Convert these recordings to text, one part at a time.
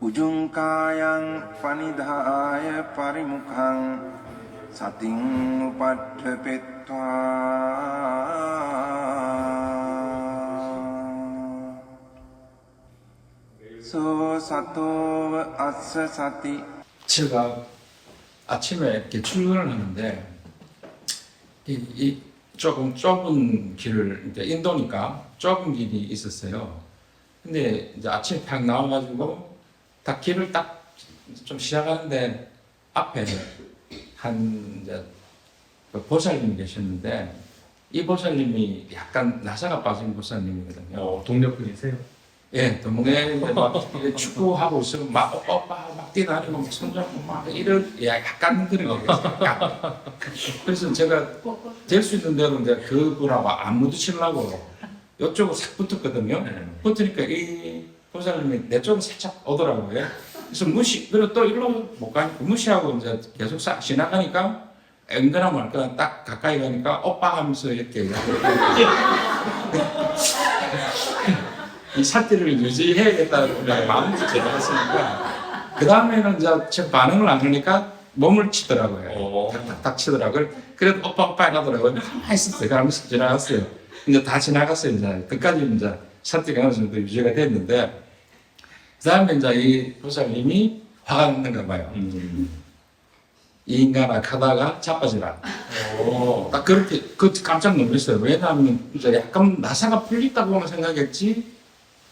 උජුංකායං පනිදාය පරිමුඛං සතින් උපට්ඨපෙත්වා 소 සතෝව අස්ස සති. 제가 아침에 이렇게 출근을 하는데 이 조금 좁은 길을 이제 인도니까 좁은 길이 있었어요. 근데 이제 아침에 딱 나와가지고 딱 길을 딱 좀 시작하는데 앞에 한 이제 그 보살님이 계셨는데 이 보살님이 약간 나사가 빠진 보살님이거든요. 동네 분이세요? 예, 동네에 막 축구하고 있으면 막 오빠 막 뛰어다니고 막 손잡고 막 이런 약간 그런 게 있어요. 그래서 제가 될 수 있는 대로 이제 그분하고 안 부딪히려고 이쪽으로 싹 붙었거든요. 붙으니까 이 보살님이 내 쪽으로 살짝 오더라고요. 그래서 그리고 또 일로 못 가니까 무시하고 이제 계속 싹 지나가니까 앵거나 말거나 딱 가까이 가니까 오빠 하면서 이렇게 이 사태를 유지해야겠다는 마음으로 들어갔으니까 그 다음에는 이제 제 반응을 안 하니까 몸을 치더라고요. 탁탁탁 치더라고요. 그래도 오빠 이러더라고요. 가만히 있었어요. 그러면서 지나갔어요. 이제 다 지나갔어요. 이제 끝까지 이제 사태가 어느 정도 유지가 됐는데 그 다음에 이제 이 보살님이 화가 났는가 봐요. 이 인간아 가다가 자빠지라. 딱 그렇게 깜짝 놀랐어요. 왜냐하면 이제 약간 나사가 풀렸다고는 생각했지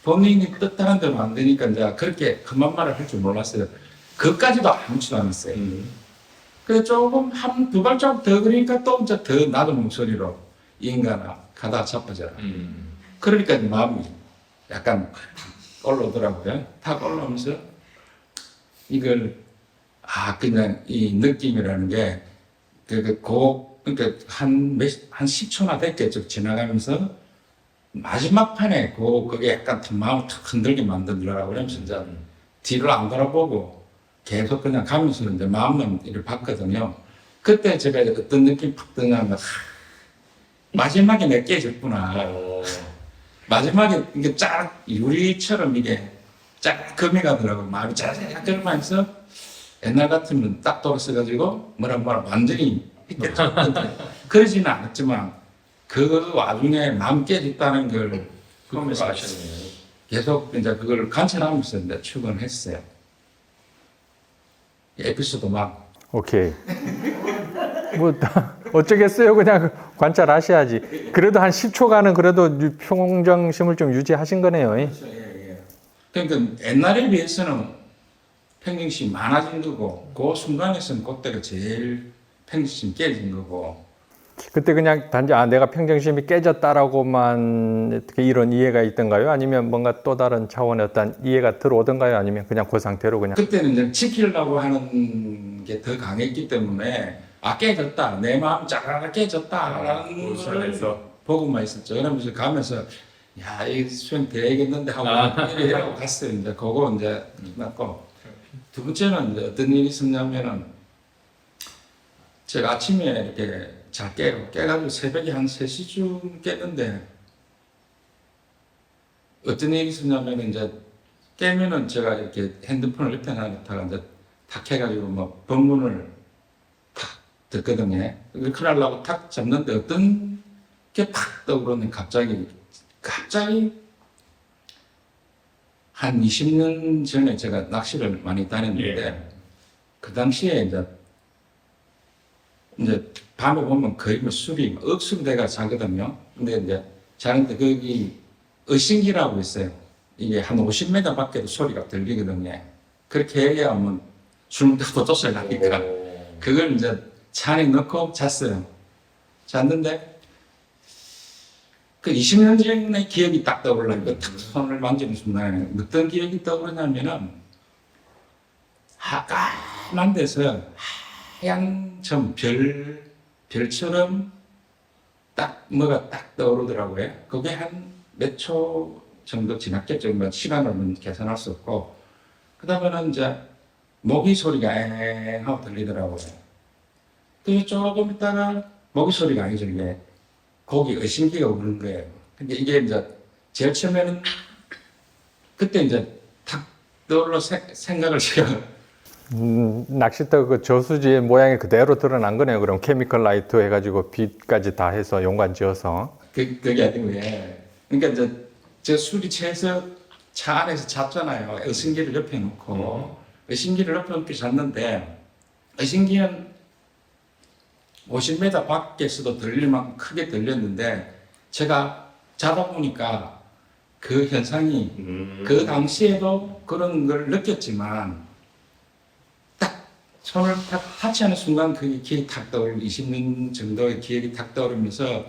본인이 뜻하는 대로 안 되니까 이제 그렇게 그만 말을 할 줄 몰랐어요. 그까지도 아무렇지도 않았어요. 그래서 조금 한 두 발자국 더 그러니까 또 이제 더 낮은 목소리로 이 인간아 가다가 자빠져라. 그러니까 이제 마음이 약간 올라오더라고요. 탁 올라오면서 이걸 그냥 이 느낌이라는 게 그러니까 한 10초나 됐겠죠. 지나가면서 마지막 판에 그게 약간 마음을 탁 흔들게 만들더라고요. 그러면서 이제 뒤를 안 돌아보고 계속 그냥 가면서 이제 마음만 이렇게 봤거든요. 그때 제가 어떤 느낌이 팍 드냐면 마지막에 내가 깨졌구나. 마지막에 이게 쫙 유리처럼 이게 쫙 금이 가더라고요. 마음이 짜자작 들면서 옛날 같으면 딱 돌아서가지고 뭐라 완전히 했겠죠. 그러지는 않았지만 그 와중에 마음 깨졌다는 걸 그러면서 아셨네요. 계속 이제 그걸 관찰하면서 이제 출근을 했어요. 에피소드 막. 오케이. 뭐 어쩌겠어요. 그냥 관찰하셔야지. 그래도 한 10초간은 그래도 평정심을 좀 유지하신 거네요. 예. 그러니까 옛날에 비해서는 평정심이 많아진 거고 그 순간에서는 그때가 제일 평정심이 깨진 거고 그때 그냥 단지 내가 평정심이 깨졌다라고만 어떻게 이런 이해가 있던가요? 아니면 뭔가 또 다른 차원의 어떤 이해가 들어오던가요? 아니면 그냥 그 상태로 그냥 그때는 이제 지키려고 하는 게 더 강했기 때문에 깨졌다 내 마음 짜라라 깨졌다라는 걸 보고만 있었죠. 그러면서 가면서 이 수행 돼야겠는데 하고 이러고 갔어요. 이제 그거 이제 끝났고 두 번째는 이제 어떤 일이 있었냐면은 제가 아침에 이렇게 잘 깨가지고 새벽에 한 3시쯤 깼는데 어떤 일이 있었냐면 이제 깨면은 제가 이렇게 핸드폰을 옆에 놔뒀다가 이제 탁 해가지고 뭐 법문을 탁 듣거든요. 그렇게 하려고 탁 잡는데 어떤 게 팍 떠오르는 갑자기 한 20년 전에 제가 낚시를 많이 다녔는데 그 당시에 이제 밤에 보면 거의 뭐 술이 억수대가 자거든요. 근데 이제 자는데 거기 어신기라고 있어요. 이게 한 50m 밖에도 소리가 들리거든요. 그렇게 해야 술 먹다가 쫓아가니까 그걸 이제 차 안에 넣고 잤어요. 잤는데 그 20년 전의 기억이 딱 떠올라요. 그 손을 만지는 순간에 어떤 기억이 떠오르냐면은 까만 데서 하얀 점 별처럼 딱 뭐가 딱 떠오르더라고요. 그게 한 몇 초 정도 지났겠죠. 뭐 시간을 계산할 수 없고 그 다음에는 이제 모기 소리가 엥 하고 들리더라고요. 그 조금 있다가 모기 소리가 아니죠. 이게 고기 어신기가 오는 거예요. 근데 이게 이제 제일 처음에는 그때 이제 탁 떠올라 생각을 제가 낚싯대 그 저수지의 모양이 그대로 드러난 거네요. 그럼 케미컬 라이트 해가지고 빛까지 다 해서 용관 지어서. 그게 아니고 예. 그러니까 이제 저 술이 취해서 차 안에서 잤잖아요. 의심기를 옆에 놓고 의심기를 옆에 놓고 잤는데 의심기는 50m 밖에서도 들릴 만큼 크게 들렸는데 제가 자다 보니까 그 현상이 그 당시에도 그런 걸 느꼈지만 딱 손을 딱 타치하는 순간 그게 기억이 탁 떠오르고 20년 정도의 기억이 탁 떠오르면서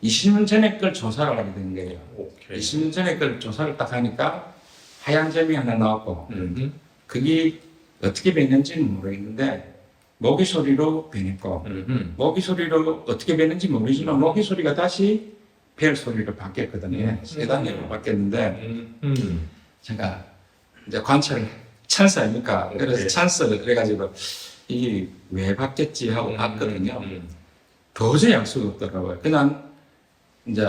20년 전에 걸 조사를 하게 된 거예요. 오케이. 20년 전에 걸 조사를 딱 하니까 하얀 점이 하나 나왔고 그게 어떻게 변했는지는 모르겠는데 모기 소리로 변했고 모기 소리로 어떻게 변했는지 모르지만 모기 소리가 다시 벨 소리로 바뀌었거든요. 세 단계로 바뀌었는데 제가 이제 관찰을 찬스 아닙니까? 그래서 찬스를 해가지고 이게 왜 바뀌었지 하고 봤거든요. 도저히 알 수가 없더라고요. 그냥 이제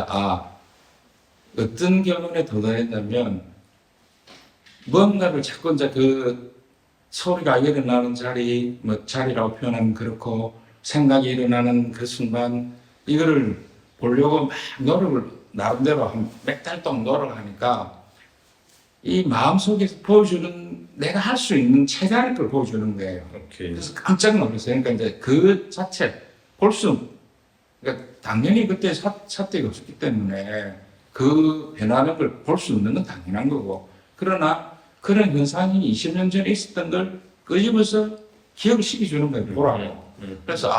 어떤 결론에 도달했냐면 뭔가를 자꾸 이제 그 소리가 일어나는 자리, 뭐 자리라고 표현하면 그렇고 생각이 일어나는 그 순간 이거를 보려고 막 노력을 나름대로 한 몇 달 동안 노력하니까 이 마음속에서 보여주는 내가 할 수 있는 최대한의 걸 보여주는 거예요. 오케이. 그래서 깜짝 놀랐어요. 그러니까 이제 그 자체 그러니까 당연히 그때 사태가 없었기 때문에 그 변하는 걸 볼 수 없는 건 당연한 거고 그러나 그런 현상이 20년 전에 있었던 걸 끄집어서 기억을 시켜주는 거예요. 보라고. 그래서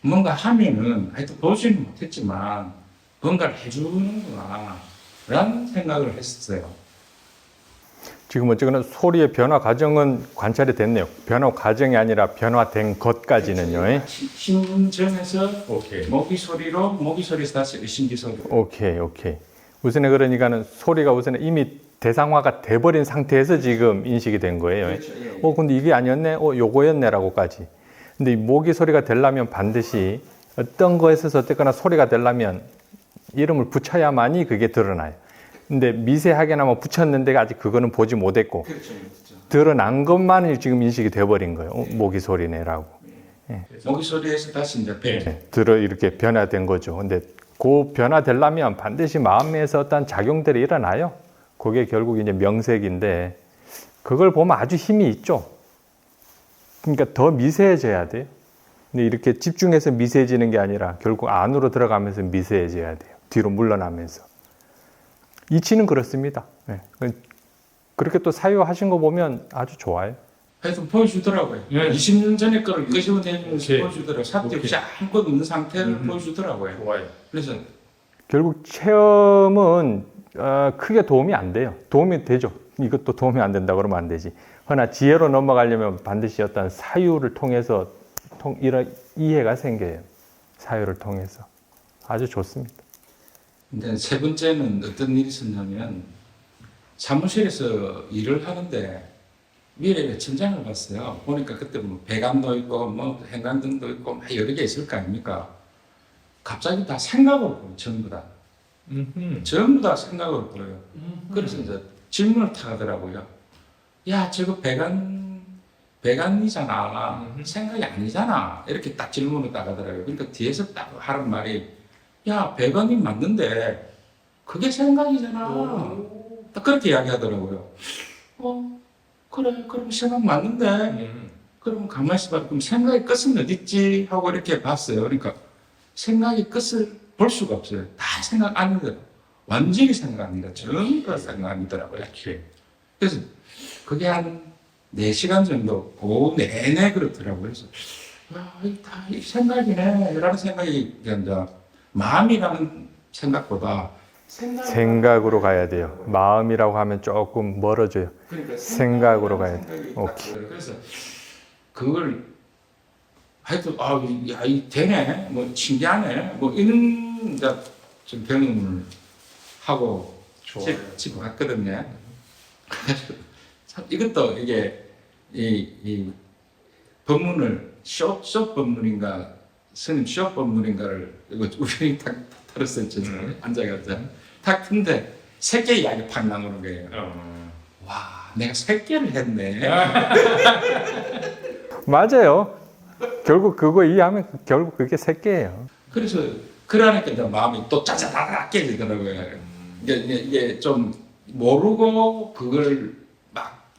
뭔가 하면은 하여튼 보지는 못했지만 뭔가를 해주는구나 라는 생각을 했었어요. 지금 어쨌거나 소리의 변화 과정은 관찰이 됐네요. 변화 과정이 아니라 변화된 것까지는요. 심정에서 오케이. 모기 소리에서 다시 의심기 소리. 오케이. 우선에 그러니까는 소리가 우선에 이미 대상화가 돼버린 상태에서 지금 인식이 된 거예요. 근데 이게 아니었네? 요거였네라고까지. 근데 이 모기 소리가 되려면 반드시 어떤 거에서 어쨌거나 소리가 되려면 이름을 붙여야만이 그게 드러나요. 근데 미세하게나마 붙였는데 아직 그거는 보지 못했고 그렇죠. 드러난 것만이 지금 인식이 돼버린 거예요. 모기 소리네라고. 모기 소리에서 다시 이제 이렇게 변화된 거죠. 근데 그 변화되려면 반드시 마음에서 어떤 작용들이 일어나요. 그게 결국 이제 명색인데 그걸 보면 아주 힘이 있죠. 그러니까 더 미세해져야 돼요. 근데 이렇게 집중해서 미세해지는 게 아니라 결국 안으로 들어가면서 미세해져야 돼요. 뒤로 물러나면서. 이치는 그렇습니다. 그렇게 또 사유하신 거 보면 아주 좋아요. 하여튼 보여주더라고요. 20년 전에 거를 끄집어내면서 오케이. 보여주더라고요. 사태 없이 아무것도 없는 상태를 보여주더라고요. 좋아요. 그래서 결국 체험은 크게 도움이 안 돼요. 도움이 되죠. 이것도 도움이 안 된다 그러면 안 되지. 그러나 지혜로 넘어가려면 반드시 어떤 사유를 통해서 이런 이해가 생겨요. 사유를 통해서. 아주 좋습니다. 근데 세 번째는 어떤 일이 있었냐면 사무실에서 일을 하는데 미래 천장을 봤어요. 보니까 그때 뭐 배관도 있고 뭐 형광등도 있고 막 여러 개 있을 거 아닙니까? 갑자기 다 생각으로 보여요. 전부 다. 전부 다 생각으로 보여요. 그래서 이제 질문을 타가더라고요. 야, 저거 배관이잖아. 생각이 아니잖아. 이렇게 딱 질문을 따가더라고요. 그러니까 뒤에서 딱 하는 말이 야, 배관이 맞는데 그게 생각이잖아. 딱 그렇게 이야기하더라고요. 그래, 그럼 생각 맞는데 그럼 가만히 있어봐. 그럼 생각의 끝은 어디 있지? 하고 이렇게 봤어요. 그러니까 생각의 끝을 볼 수가 없어요. 다 생각 아니더라고요. 완전히 생각 아니라 전부 다 생각 아니더라고요. 그래서 그게 한 4시간 정도 그 내내 그렇더라고요. 그래서 다 생각이네. 이라는 생각이 이제 마음이라는 생각보다 생각으로 가야 돼요. 마음이라고 하면 조금 멀어져요. 그러니까 생각으로 가야 돼요. 오케이. 그래서 그걸 하여튼 이 되네, 뭐 신기하네, 뭐 이런 이제 좀 경험을 하고 집에 갔거든요. 참 이것도 이게 이 법문을 쇼 법문인가 스님 쇼 법문인가를 이거 우연히 딱 들었어요. 앉아가지고 딱 근데 세계 이야기 팍 나오는 거예요. 와, 내가 새끼를 했네. 맞아요. 결국 그거 이해하면 결국 그게 새끼예요. 그래서 그러니까 이제 마음이 또 짜자다다 깨지더라고요. 이게 좀 모르고 그걸 막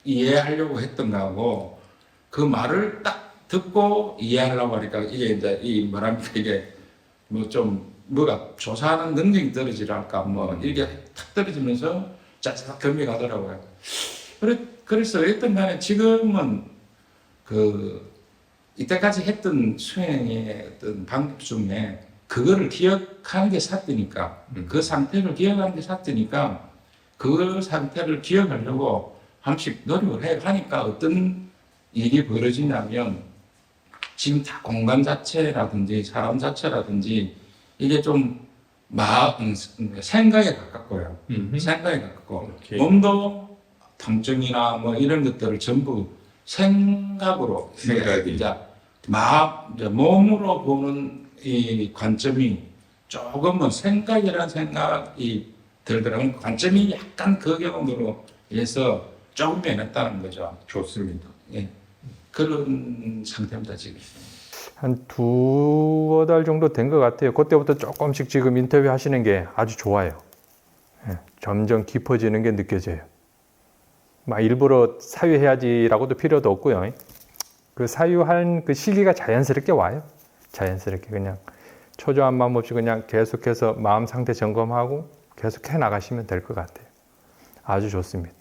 이해하려고 했던 거하고 그 말을 딱 듣고 이해하려고 하니까 이게 이제 이 뭐랍니까 이게 뭐 좀 뭐가 조사하는 능력이 떨어지랄까 뭐 이게 탁 떨어지면서 짜자닥 금이 가더라고요. 그래서 어떤 간에 지금은 그 이때까지 했던 수행의 어떤 방법 중에 그거를 기억하는 게 삿되니까 그 상태를 기억하는 게 삿되니까 그 상태를 기억하려고 한씩 노력을 하니까 어떤 일이 벌어지냐면 지금 다 공간 자체라든지 사람 자체라든지 이게 좀 생각에 가깝고요. 생각에 가깝고 오케이. 몸도 통증이나 뭐 이런 것들을 전부 생각으로 생각이. 이제 몸으로 보는 이 관점이 조금은 생각이라는 생각이 들더라고요. 관점이 약간 그 경험으로 해서 조금 변했다는 거죠. 좋습니다. 예. 그런 상태입니다, 지금. 한 2-달 정도 된 것 같아요. 그때부터 조금씩 지금 인터뷰 하시는 게 아주 좋아요. 예, 점점 깊어지는 게 느껴져요. 막 일부러 사유해야지라고도 필요도 없고요. 그 사유한 그 시기가 자연스럽게 와요. 자연스럽게 그냥 초조한 마음 없이 그냥 계속해서 마음 상태 점검하고 계속 해 나가시면 될 것 같아요. 아주 좋습니다.